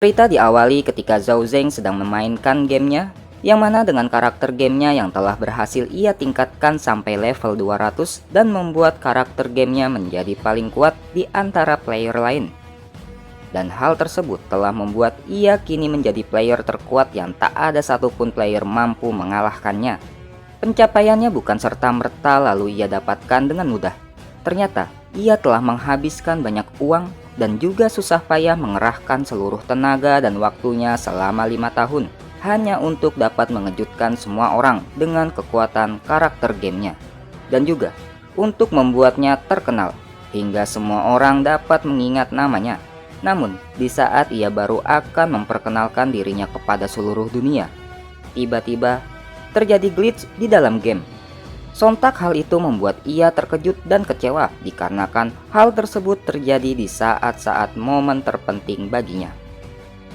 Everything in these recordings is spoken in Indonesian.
Cerita diawali ketika Zhao Zeng sedang memainkan gamenya, yang mana dengan karakter gamenya yang telah berhasil ia tingkatkan sampai level 200 dan membuat karakter gamenya menjadi paling kuat di antara player lain. Dan hal tersebut telah membuat ia kini menjadi player terkuat yang tak ada satupun player mampu mengalahkannya. Pencapaiannya bukan serta-merta lalu ia dapatkan dengan mudah. Ternyata ia telah menghabiskan banyak uang dan juga susah payah mengerahkan seluruh tenaga dan waktunya selama 5 tahun hanya untuk dapat mengejutkan semua orang dengan kekuatan karakter gamenya, dan juga untuk membuatnya terkenal hingga semua orang dapat mengingat namanya. Namun di saat ia baru akan memperkenalkan dirinya kepada seluruh dunia, tiba-tiba terjadi glitch di dalam game. Sontak hal itu membuat ia terkejut dan kecewa dikarenakan hal tersebut terjadi di saat-saat momen terpenting baginya.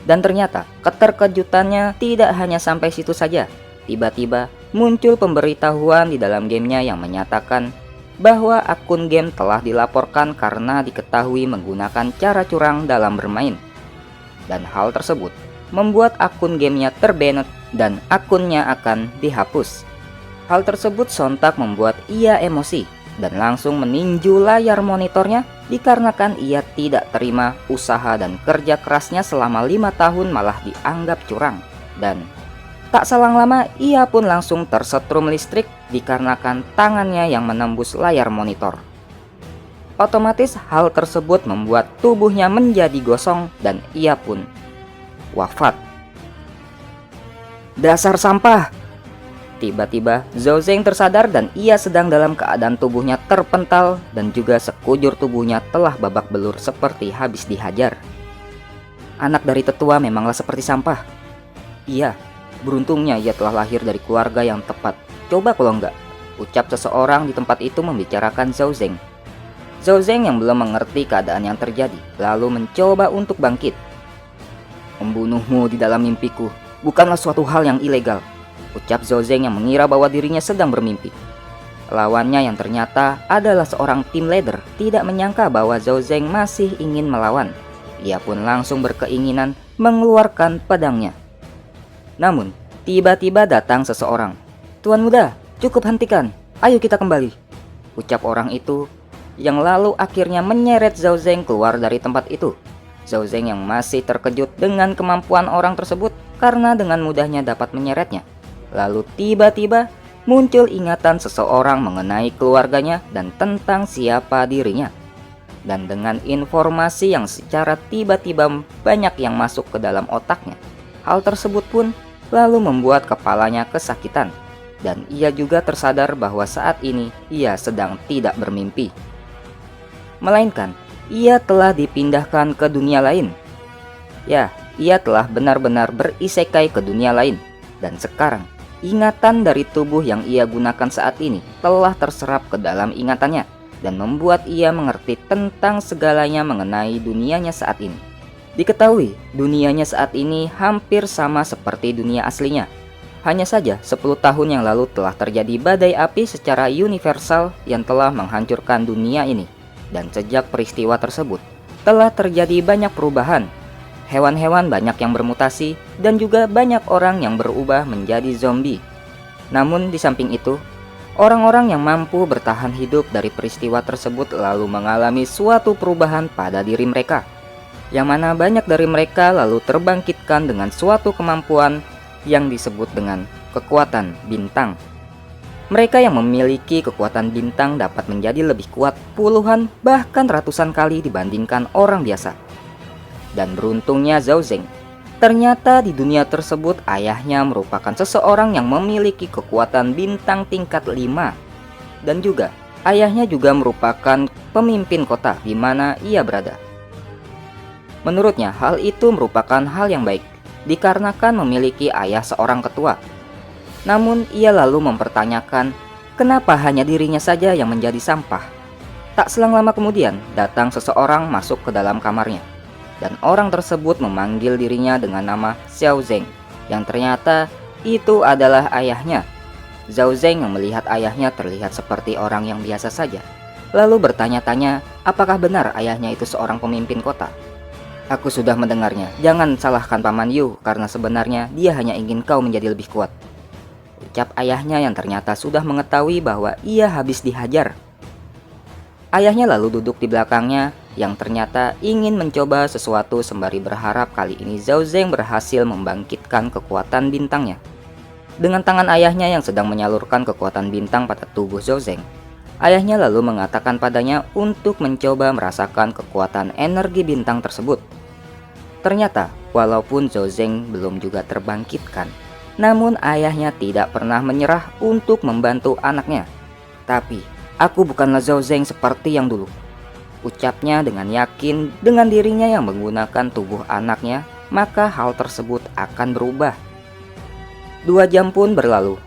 Dan ternyata keterkejutannya tidak hanya sampai situ saja. Tiba-tiba muncul pemberitahuan di dalam gamenya yang menyatakan bahwa akun game telah dilaporkan karena diketahui menggunakan cara curang dalam bermain. Dan hal tersebut membuat akun gamenya terbanned dan akunnya akan dihapus. Hal tersebut sontak membuat ia emosi dan langsung meninju layar monitornya dikarenakan ia tidak terima usaha dan kerja kerasnya selama 5 tahun malah dianggap curang. Dan tak selang lama ia pun langsung tersetrum listrik dikarenakan tangannya yang menembus layar monitor. Otomatis hal tersebut membuat tubuhnya menjadi gosong dan ia pun wafat. Dasar sampah! Tiba-tiba Zhao Zeng tersadar dan ia sedang dalam keadaan tubuhnya terpental dan juga sekujur tubuhnya telah babak belur seperti habis dihajar. Anak dari tetua memanglah seperti sampah. Iya, beruntungnya ia telah lahir dari keluarga yang tepat. Coba kalau enggak, ucap seseorang di tempat itu membicarakan Zhao Zeng. Zhao Zeng yang belum mengerti keadaan yang terjadi lalu mencoba untuk bangkit. Membunuhmu di dalam mimpiku bukanlah suatu hal yang ilegal, ucap Zhao Zeng yang mengira bahwa dirinya sedang bermimpi. Lawannya yang ternyata adalah seorang tim leader tidak menyangka bahwa Zhao Zeng masih ingin melawan. Ia pun langsung berkeinginan mengeluarkan pedangnya. Namun tiba-tiba datang seseorang. Tuan muda, cukup hentikan, ayo kita kembali, ucap orang itu yang lalu akhirnya menyeret Zhao Zeng keluar dari tempat itu. Zhao Zeng yang masih terkejut dengan kemampuan orang tersebut karena dengan mudahnya dapat menyeretnya. Lalu tiba-tiba muncul ingatan seseorang mengenai keluarganya dan tentang siapa dirinya. Dan dengan informasi yang secara tiba-tiba banyak yang masuk ke dalam otaknya, hal tersebut pun lalu membuat kepalanya kesakitan. Dan ia juga tersadar bahwa saat ini ia sedang tidak bermimpi, melainkan ia telah dipindahkan ke dunia lain. Ya, ia telah benar-benar berisekai ke dunia lain. Dan sekarang ingatan dari tubuh yang ia gunakan saat ini telah terserap ke dalam ingatannya dan membuat ia mengerti tentang segalanya mengenai dunianya saat ini. Diketahui dunianya saat ini hampir sama seperti dunia aslinya. Hanya saja 10 tahun yang lalu telah terjadi badai api secara universal yang telah menghancurkan dunia ini. Dan sejak peristiwa tersebut telah terjadi banyak perubahan. Hewan-hewan banyak yang bermutasi dan juga banyak orang yang berubah menjadi zombie. Namun di samping itu, orang-orang yang mampu bertahan hidup dari peristiwa tersebut lalu mengalami suatu perubahan pada diri mereka, yang mana banyak dari mereka lalu terbangkitkan dengan suatu kemampuan yang disebut dengan kekuatan bintang. Mereka yang memiliki kekuatan bintang dapat menjadi lebih kuat puluhan bahkan ratusan kali dibandingkan orang biasa. Dan beruntungnya Zhao Zeng, ternyata di dunia tersebut ayahnya merupakan seseorang yang memiliki kekuatan bintang tingkat 5. Dan juga ayahnya juga merupakan pemimpin kota di mana ia berada. Menurutnya hal itu merupakan hal yang baik dikarenakan memiliki ayah seorang ketua. Namun ia lalu mempertanyakan kenapa hanya dirinya saja yang menjadi sampah. Tak selang lama kemudian datang seseorang masuk ke dalam kamarnya. Dan orang tersebut memanggil dirinya dengan nama Xiao Zeng, yang ternyata itu adalah ayahnya. Zhao Zeng yang melihat ayahnya terlihat seperti orang yang biasa saja, lalu bertanya-tanya apakah benar ayahnya itu seorang pemimpin kota. Aku sudah mendengarnya. Jangan salahkan Paman Yu, karena sebenarnya dia hanya ingin kau menjadi lebih kuat. Ucap ayahnya yang ternyata sudah mengetahui bahwa ia habis dihajar. Ayahnya lalu duduk di belakangnya yang ternyata ingin mencoba sesuatu sembari berharap kali ini Zhao Zeng berhasil membangkitkan kekuatan bintangnya. Dengan tangan ayahnya yang sedang menyalurkan kekuatan bintang pada tubuh Zhao Zeng, ayahnya lalu mengatakan padanya untuk mencoba merasakan kekuatan energi bintang tersebut. Ternyata, walaupun Zhao Zeng belum juga terbangkitkan, namun ayahnya tidak pernah menyerah untuk membantu anaknya. Tapi, aku bukanlah Zhao Zeng seperti yang dulu. Ucapnya dengan yakin dengan dirinya yang menggunakan tubuh anaknya, maka hal tersebut akan berubah. 2 jam pun berlalu,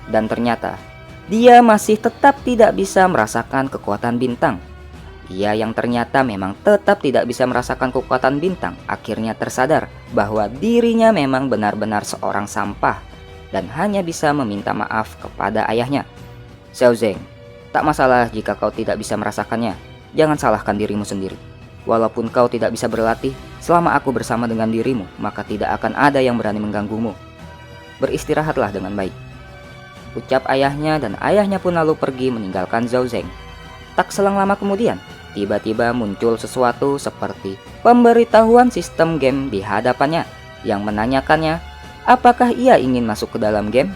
dan ternyata dia masih tetap tidak bisa merasakan kekuatan bintang. Ia yang ternyata memang tetap tidak bisa merasakan kekuatan bintang akhirnya tersadar bahwa dirinya memang benar-benar seorang sampah dan hanya bisa meminta maaf kepada ayahnya. Zhao Zeng, tak masalah jika kau tidak bisa merasakannya. Jangan salahkan dirimu sendiri. Walaupun kau tidak bisa berlatih, selama aku bersama dengan dirimu, maka tidak akan ada yang berani mengganggumu. Beristirahatlah dengan baik. Ucap ayahnya, dan ayahnya pun lalu pergi meninggalkan Zhao Zeng. Tak selang lama kemudian, tiba-tiba muncul sesuatu seperti pemberitahuan sistem game di hadapannya yang menanyakannya apakah ia ingin masuk ke dalam game.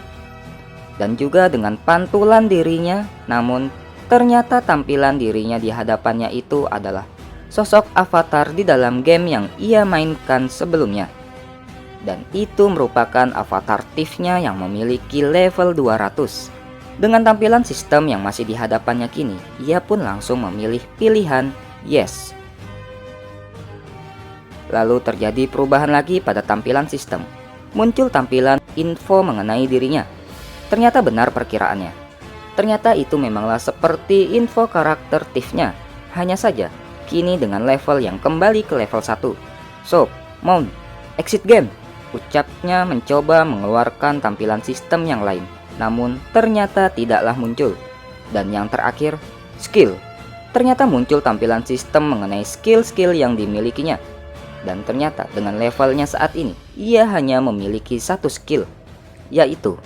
Dan juga dengan pantulan dirinya, namun ternyata tampilan dirinya di hadapannya itu adalah sosok avatar di dalam game yang ia mainkan sebelumnya. Dan itu merupakan avatar Tiff-nya yang memiliki level 200. Dengan tampilan sistem yang masih di hadapannya kini, ia pun langsung memilih pilihan yes. Lalu terjadi perubahan lagi pada tampilan sistem. Muncul tampilan info mengenai dirinya. Ternyata benar perkiraannya. Ternyata itu memanglah seperti info karakter Tiff-nya. Hanya saja, kini dengan level yang kembali ke level 1. So, mount, exit game. Ucapnya mencoba mengeluarkan tampilan sistem yang lain. Namun ternyata tidaklah muncul. Dan yang terakhir, skill. Ternyata muncul tampilan sistem mengenai skill-skill yang dimilikinya. Dan ternyata dengan levelnya saat ini, ia hanya memiliki 1 skill, yaitu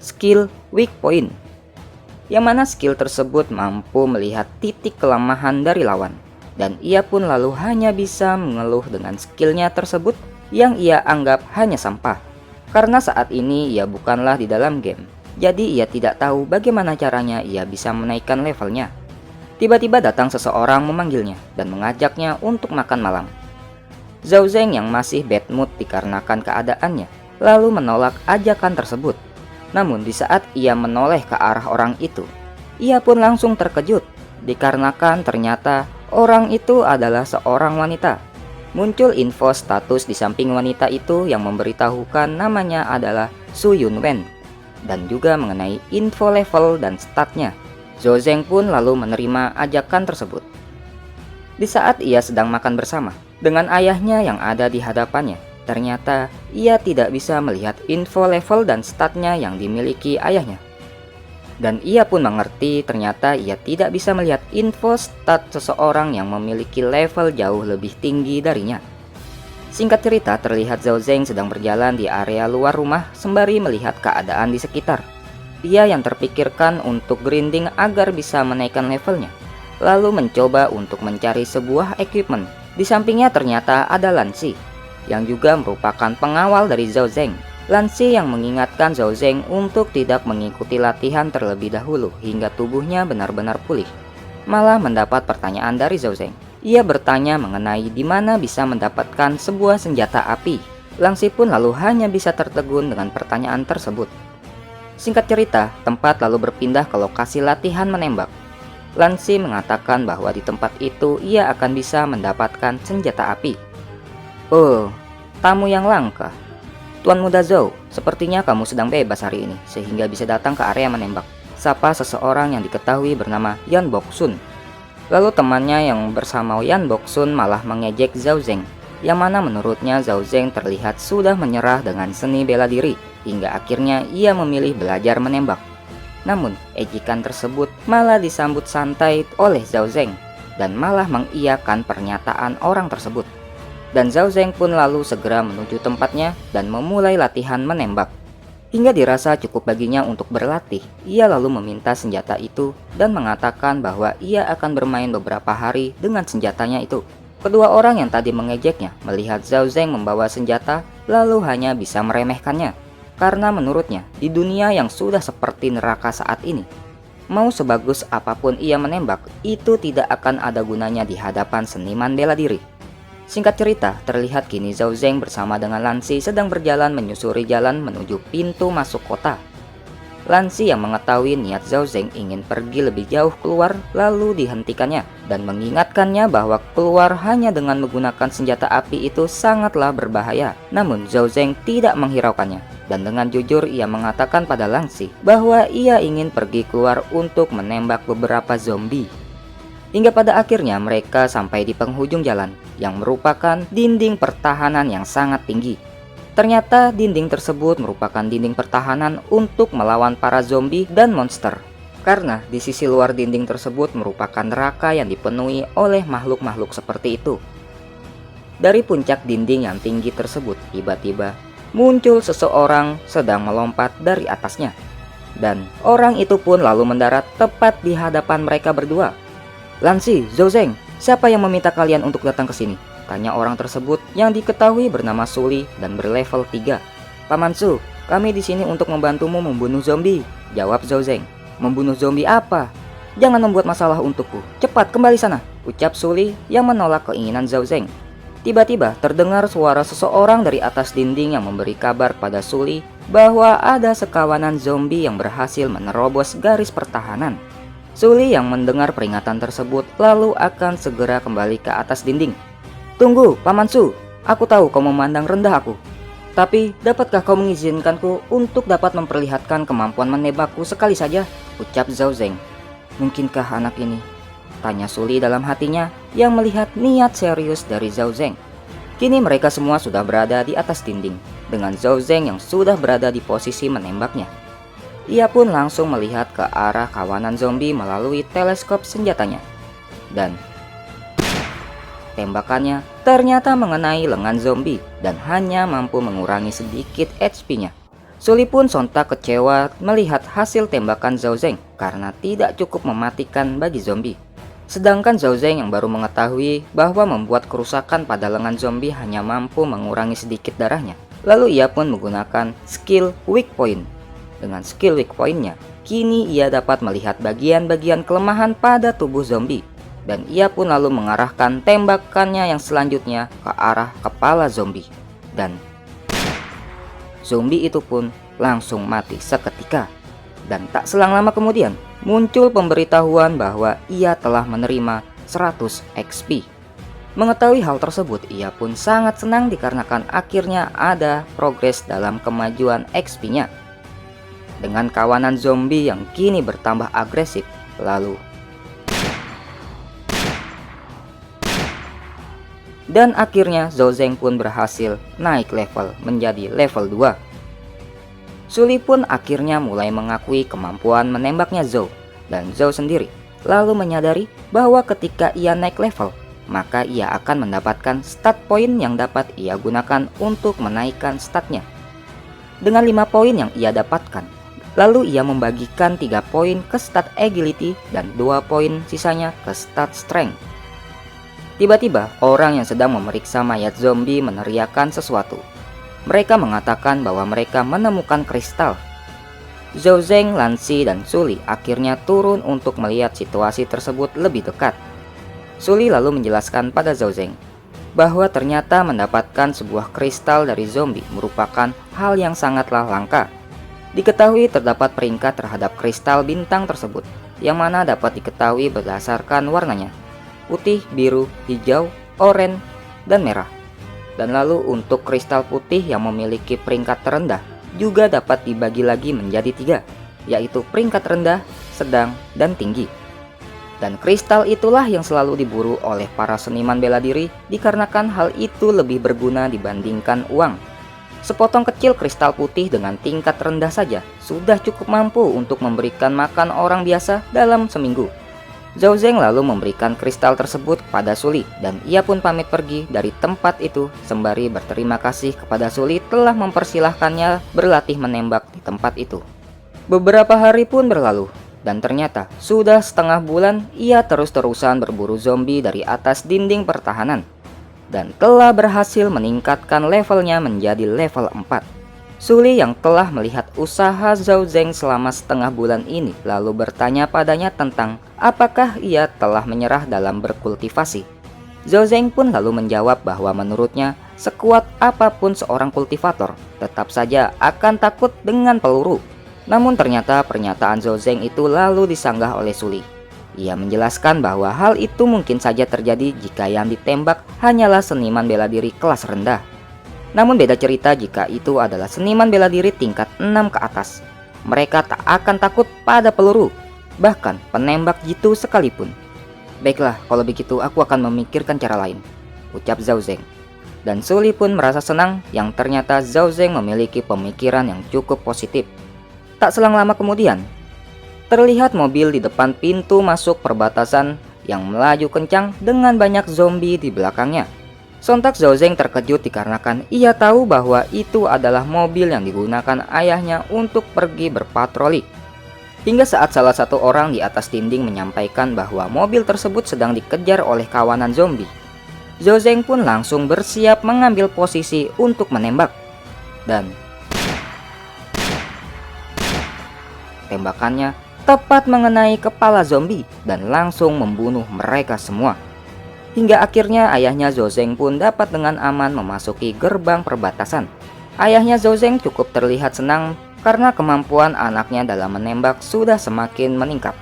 skill weak point. Yang mana skill tersebut mampu melihat titik kelemahan dari lawan. Dan ia pun lalu hanya bisa mengeluh dengan skillnya tersebut yang ia anggap hanya sampah. Karena saat ini ia bukanlah di dalam game. Jadi ia tidak tahu bagaimana caranya ia bisa menaikkan levelnya. Tiba-tiba datang seseorang memanggilnya dan mengajaknya untuk makan malam. Zhao Zeng yang masih bad mood dikarenakan keadaannya, lalu menolak ajakan tersebut. Namun di saat ia menoleh ke arah orang itu, ia pun langsung terkejut dikarenakan ternyata orang itu adalah seorang wanita. Muncul info status di samping wanita itu yang memberitahukan namanya adalah Su Yunwen. Dan juga mengenai info level dan statnya. Zhao Zeng pun lalu menerima ajakan tersebut. Di saat ia sedang makan bersama dengan ayahnya yang ada di hadapannya, ternyata ia tidak bisa melihat info level dan statnya yang dimiliki ayahnya. Dan ia pun mengerti ternyata ia tidak bisa melihat info stat seseorang yang memiliki level jauh lebih tinggi darinya. Singkat cerita, terlihat Zhao Zeng sedang berjalan di area luar rumah sembari melihat keadaan di sekitar. Dia yang terpikirkan untuk grinding agar bisa menaikkan levelnya, lalu mencoba untuk mencari sebuah equipment. Di sampingnya ternyata ada Lan Xi, yang juga merupakan pengawal dari Zhao Zeng. Lan Xi yang mengingatkan Zhao Zeng untuk tidak mengikuti latihan terlebih dahulu hingga tubuhnya benar-benar pulih. Malah mendapat pertanyaan dari Zhao Zeng. Ia bertanya mengenai di mana bisa mendapatkan sebuah senjata api. Lan Xi pun lalu hanya bisa tertegun dengan pertanyaan tersebut. Singkat cerita, tempat lalu berpindah ke lokasi latihan menembak. Lan Xi mengatakan bahwa di tempat itu ia akan bisa mendapatkan senjata api. Oh, tamu yang langka. Tuan Muda Zhou, sepertinya kamu sedang bebas hari ini sehingga bisa datang ke area menembak. Sapa seseorang yang diketahui bernama Yan Boksun. Lalu temannya yang bersama Yan Boksun malah mengejek Zhao Zeng, yang mana menurutnya Zhao Zeng terlihat sudah menyerah dengan seni bela diri, hingga akhirnya ia memilih belajar menembak. Namun, ejekan tersebut malah disambut santai oleh Zhao Zeng, dan malah mengiyakan pernyataan orang tersebut. Dan Zhao Zeng pun lalu segera menuju tempatnya dan memulai latihan menembak. Hingga dirasa cukup baginya untuk berlatih, ia lalu meminta senjata itu dan mengatakan bahwa ia akan bermain beberapa hari dengan senjatanya itu. Kedua orang yang tadi mengejeknya melihat Zhao Zeng membawa senjata lalu hanya bisa meremehkannya. Karena menurutnya, di dunia yang sudah seperti neraka saat ini, mau sebagus apapun ia menembak, itu tidak akan ada gunanya di hadapan seniman bela diri. Singkat cerita, terlihat kini Zhao Zeng bersama dengan Lan Xi sedang berjalan menyusuri jalan menuju pintu masuk kota. Lan Xi yang mengetahui niat Zhao Zeng ingin pergi lebih jauh keluar lalu dihentikannya dan mengingatkannya bahwa keluar hanya dengan menggunakan senjata api itu sangatlah berbahaya. Namun Zhao Zeng tidak menghiraukannya dan dengan jujur ia mengatakan pada Lan Xi bahwa ia ingin pergi keluar untuk menembak beberapa zombie. Hingga pada akhirnya mereka sampai di penghujung jalan yang merupakan dinding pertahanan yang sangat tinggi. Ternyata dinding tersebut merupakan dinding pertahanan untuk melawan para zombie dan monster. Karena di sisi luar dinding tersebut merupakan neraka yang dipenuhi oleh makhluk-makhluk seperti itu. Dari puncak dinding yang tinggi tersebut tiba-tiba muncul seseorang sedang melompat dari atasnya. Dan orang itu pun lalu mendarat tepat di hadapan mereka berdua. Lan Xi, Zhao Zeng, siapa yang meminta kalian untuk datang ke sini? Tanya orang tersebut yang diketahui bernama Suli dan berlevel 3. Paman Su, kami di sini untuk membantumu membunuh zombie. Jawab Zhao Zeng. Membunuh zombie apa? Jangan membuat masalah untukku. Cepat kembali sana, ucap Suli yang menolak keinginan Zhao Zeng. Tiba-tiba terdengar suara seseorang dari atas dinding yang memberi kabar pada Suli bahwa ada sekawanan zombie yang berhasil menerobos garis pertahanan. Suli yang mendengar peringatan tersebut lalu akan segera kembali ke atas dinding. Tunggu, Paman Su, aku tahu kau memandang rendah aku. Tapi dapatkah kau mengizinkanku untuk dapat memperlihatkan kemampuan menembakku sekali saja? Ucap Zhao Zeng. Mungkinkah anak ini? Tanya Suli dalam hatinya yang melihat niat serius dari Zhao Zeng. Kini mereka semua sudah berada di atas dinding dengan Zhao Zeng yang sudah berada di posisi menembaknya. Ia pun langsung melihat ke arah kawanan zombie melalui teleskop senjatanya. Dan tembakannya ternyata mengenai lengan zombie dan hanya mampu mengurangi sedikit HP-nya. Suli pun sontak kecewa melihat hasil tembakan Zhao Zeng karena tidak cukup mematikan bagi zombie. Sedangkan Zhao Zeng yang baru mengetahui bahwa membuat kerusakan pada lengan zombie hanya mampu mengurangi sedikit darahnya. Lalu ia pun menggunakan skill weak point. Dengan skill weak point-nya, kini ia dapat melihat bagian-bagian kelemahan pada tubuh zombie. Dan ia pun lalu mengarahkan tembakannya yang selanjutnya ke arah kepala zombie. Dan zombie itu pun langsung mati seketika. Dan tak selang lama kemudian, muncul pemberitahuan bahwa ia telah menerima 100 XP. Mengetahui hal tersebut, ia pun sangat senang dikarenakan akhirnya ada progres dalam kemajuan XP-nya. Dengan kawanan zombie yang kini bertambah agresif, lalu dan akhirnya Zhao Zeng pun berhasil naik level menjadi level 2. Suli pun akhirnya mulai mengakui kemampuan menembaknya Zhao, dan Zhao sendiri lalu menyadari bahwa ketika ia naik level, maka ia akan mendapatkan stat point yang dapat ia gunakan untuk menaikkan statnya. Dengan 5 poin yang ia dapatkan, lalu ia membagikan 3 poin ke stat agility dan 2 poin sisanya ke stat strength. Tiba-tiba orang yang sedang memeriksa mayat zombie meneriakkan sesuatu. Mereka mengatakan bahwa mereka menemukan kristal. Zhao Zeng, Lan Xi, dan Suli akhirnya turun untuk melihat situasi tersebut lebih dekat. Suli lalu menjelaskan pada Zhao Zeng bahwa ternyata mendapatkan sebuah kristal dari zombie merupakan hal yang sangatlah langka. Diketahui terdapat peringkat terhadap kristal bintang tersebut, yang mana dapat diketahui berdasarkan warnanya, putih, biru, hijau, oranye, dan merah. Dan lalu untuk kristal putih yang memiliki peringkat terendah juga dapat dibagi lagi menjadi 3, yaitu peringkat rendah, sedang, dan tinggi. Dan kristal itulah yang selalu diburu oleh para seniman bela diri dikarenakan hal itu lebih berguna dibandingkan uang. Sepotong kecil kristal putih dengan tingkat rendah saja sudah cukup mampu untuk memberikan makan orang biasa dalam seminggu. Zhao Zeng lalu memberikan kristal tersebut kepada Suli dan ia pun pamit pergi dari tempat itu sembari berterima kasih kepada Suli telah mempersilahkannya berlatih menembak di tempat itu. Beberapa hari pun berlalu dan ternyata sudah setengah bulan ia terus-terusan berburu zombie dari atas dinding pertahanan dan telah berhasil meningkatkan levelnya menjadi level 4. Suli yang telah melihat usaha Zhao Zeng selama setengah bulan ini lalu bertanya padanya tentang apakah ia telah menyerah dalam berkultivasi. Zhao Zeng pun lalu menjawab bahwa menurutnya sekuat apapun seorang kultivator tetap saja akan takut dengan peluru. Namun ternyata pernyataan Zhao Zeng itu lalu disanggah oleh Suli. Ia menjelaskan bahwa hal itu mungkin saja terjadi jika yang ditembak hanyalah seniman bela diri kelas rendah. Namun beda cerita jika itu adalah seniman bela diri tingkat 6 ke atas. Mereka tak akan takut pada peluru, bahkan penembak jitu sekalipun. Baiklah, kalau begitu aku akan memikirkan cara lain, ucap Zhao Zeng. Dan Suli pun merasa senang yang ternyata Zhao Zeng memiliki pemikiran yang cukup positif. Tak selang lama kemudian, terlihat mobil di depan pintu masuk perbatasan yang melaju kencang dengan banyak zombie di belakangnya. Sontak Zhao Zeng terkejut dikarenakan ia tahu bahwa itu adalah mobil yang digunakan ayahnya untuk pergi berpatroli. Hingga saat salah satu orang di atas dinding menyampaikan bahwa mobil tersebut sedang dikejar oleh kawanan zombie. Zhao Zeng pun langsung bersiap mengambil posisi untuk menembak. Dan tembakannya tepat mengenai kepala zombie dan langsung membunuh mereka semua. Hingga akhirnya ayahnya Zhao Zeng pun dapat dengan aman memasuki gerbang perbatasan. Ayahnya Zhao Zeng cukup terlihat senang karena kemampuan anaknya dalam menembak sudah semakin meningkat.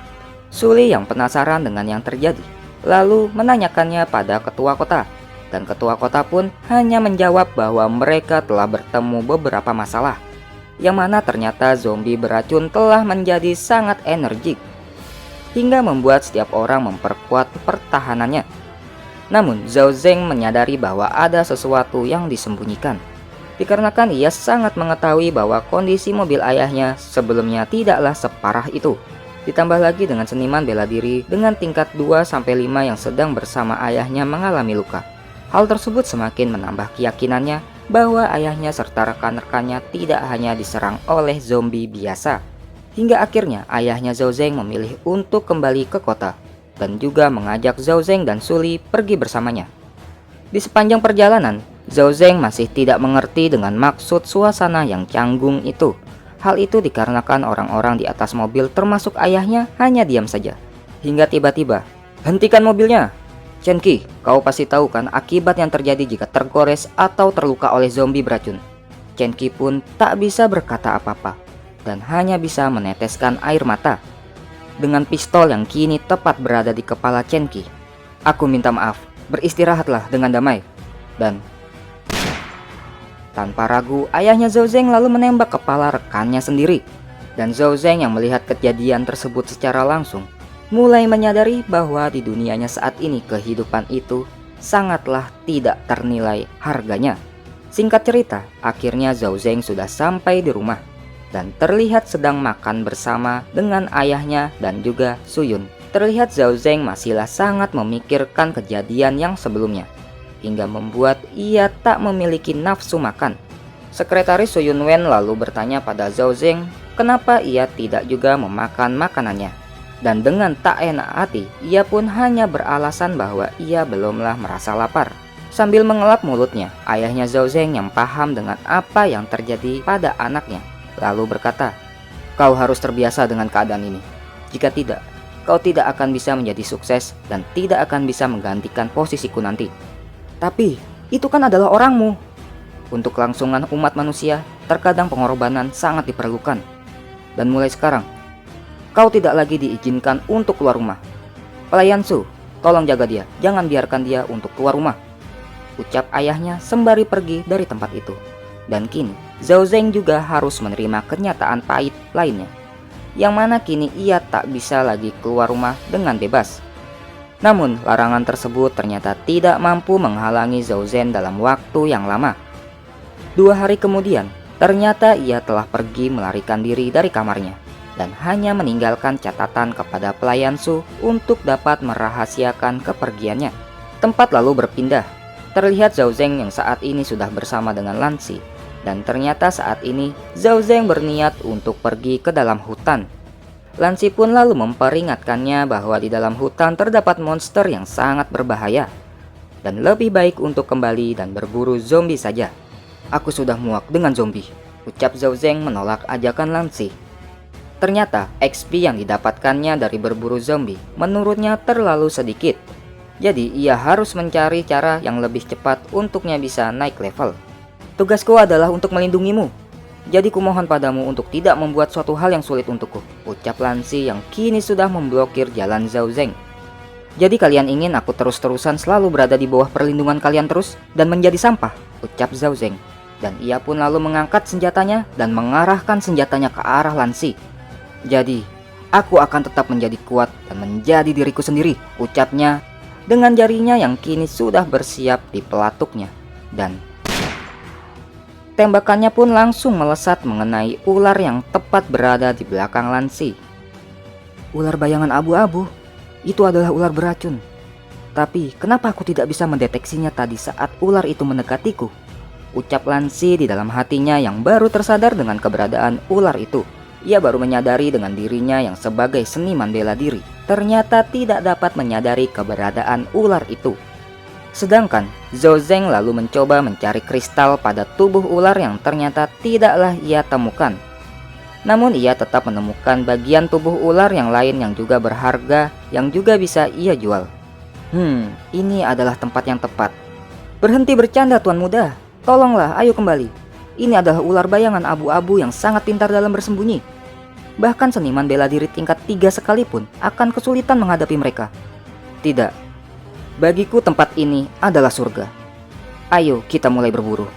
Suli yang penasaran dengan yang terjadi, lalu menanyakannya pada ketua kota. Dan ketua kota pun hanya menjawab bahwa mereka telah bertemu beberapa masalah, yang mana ternyata zombie beracun telah menjadi sangat energik, hingga membuat setiap orang memperkuat pertahanannya. Namun Zhao Zeng menyadari bahwa ada sesuatu yang disembunyikan, dikarenakan ia sangat mengetahui bahwa kondisi mobil ayahnya sebelumnya tidaklah separah itu. Ditambah lagi dengan seniman bela diri dengan tingkat 2-5 yang sedang bersama ayahnya mengalami luka. Hal tersebut semakin menambah keyakinannya bahwa ayahnya serta rekan-rekannya tidak hanya diserang oleh zombie biasa. Hingga akhirnya ayahnya Zhao Zeng memilih untuk kembali ke kota dan juga mengajak Zhao Zeng dan Suli pergi bersamanya. Di sepanjang perjalanan, Zhao Zeng masih tidak mengerti dengan maksud suasana yang canggung itu. Hal itu dikarenakan orang-orang di atas mobil termasuk ayahnya hanya diam saja. Hingga tiba-tiba, "Hentikan mobilnya! Chen Qi, kau pasti tahu kan akibat yang terjadi jika tergores atau terluka oleh zombie beracun." Chen Qi pun tak bisa berkata apa-apa dan hanya bisa meneteskan air mata. Dengan pistol yang kini tepat berada di kepala Chen Qi, "Aku minta maaf, beristirahatlah dengan damai." Dan tanpa ragu, ayahnya Zhao Zeng lalu menembak kepala rekannya sendiri. Dan Zhao Zeng yang melihat kejadian tersebut secara langsung, mulai menyadari bahwa di dunianya saat ini kehidupan itu sangatlah tidak ternilai harganya. Singkat cerita, akhirnya Zhao Zeng sudah sampai di rumah dan terlihat sedang makan bersama dengan ayahnya dan juga Suyun. Terlihat Zhao Zeng masihlah sangat memikirkan kejadian yang sebelumnya, hingga membuat ia tak memiliki nafsu makan. Sekretaris Suyun Wen lalu bertanya pada Zhao Zeng kenapa ia tidak juga memakan makanannya. Dan dengan tak enak hati, ia pun hanya beralasan bahwa ia belumlah merasa lapar. Sambil mengelap mulutnya, ayahnya Zhao Zeng yang paham dengan apa yang terjadi pada anaknya lalu berkata, "Kau harus terbiasa dengan keadaan ini. Jika tidak, kau tidak akan bisa menjadi sukses dan tidak akan bisa menggantikan posisiku nanti." "Tapi, itu kan adalah orangmu." "Untuk kelangsungan umat manusia, terkadang pengorbanan sangat diperlukan. Dan mulai sekarang, kau tidak lagi diizinkan untuk keluar rumah. Pelayan Su, tolong jaga dia, jangan biarkan dia untuk keluar rumah," ucap ayahnya sembari pergi dari tempat itu. Dan kini, Zhao Zeng juga harus menerima kenyataan pahit lainnya, yang mana kini ia tak bisa lagi keluar rumah dengan bebas. Namun, larangan tersebut ternyata tidak mampu menghalangi Zhao Zeng dalam waktu yang lama. 2 hari kemudian, ternyata ia telah pergi melarikan diri dari kamarnya. dan hanya meninggalkan catatan kepada pelayan Su untuk dapat merahasiakan kepergiannya. Tempat lalu berpindah. Terlihat Zhao Zeng yang saat ini sudah bersama dengan Lan Xi, dan ternyata saat ini Zhao Zeng berniat untuk pergi ke dalam hutan. Lan Xi pun lalu memperingatkannya bahwa di dalam hutan terdapat monster yang sangat berbahaya, dan lebih baik untuk kembali dan berburu zombie saja. "Aku sudah muak dengan zombie," ucap Zhao Zeng menolak ajakan Lan Xi. Ternyata XP yang didapatkannya dari berburu zombie menurutnya terlalu sedikit. Jadi ia harus mencari cara yang lebih cepat untuknya bisa naik level. "Tugasku adalah untuk melindungimu. Jadi kumohon padamu untuk tidak membuat suatu hal yang sulit untukku," ucap Lan Xi yang kini sudah memblokir jalan Zhao Zeng. "Jadi kalian ingin aku terus-terusan selalu berada di bawah perlindungan kalian terus dan menjadi sampah," ucap Zhao Zeng. Dan ia pun lalu mengangkat senjatanya dan mengarahkan senjatanya ke arah Lan Xi. "Jadi, aku akan tetap menjadi kuat dan menjadi diriku sendiri," ucapnya dengan jarinya yang kini sudah bersiap di pelatuknya. Dan tembakannya pun langsung melesat mengenai ular yang tepat berada di belakang Lan Xi. "Ular bayangan abu-abu, itu adalah ular beracun. Tapi kenapa aku tidak bisa mendeteksinya tadi saat ular itu mendekatiku?" ucap Lan Xi di dalam hatinya yang baru tersadar dengan keberadaan ular itu. Ia baru menyadari dengan dirinya yang sebagai seniman bela diri ternyata tidak dapat menyadari keberadaan ular itu. Sedangkan Zhao Zeng lalu mencoba mencari kristal pada tubuh ular yang ternyata tidaklah ia temukan. Namun ia tetap menemukan bagian tubuh ular yang lain yang juga berharga yang juga bisa ia jual. Ini adalah tempat yang tepat. "Berhenti bercanda Tuan Muda. Tolonglah, ayo kembali. Ini adalah ular bayangan abu-abu yang sangat pintar dalam bersembunyi. Bahkan seniman bela diri tingkat 3 sekalipun akan kesulitan menghadapi mereka. Tidak, bagiku tempat ini adalah surga. Ayo kita mulai berburu."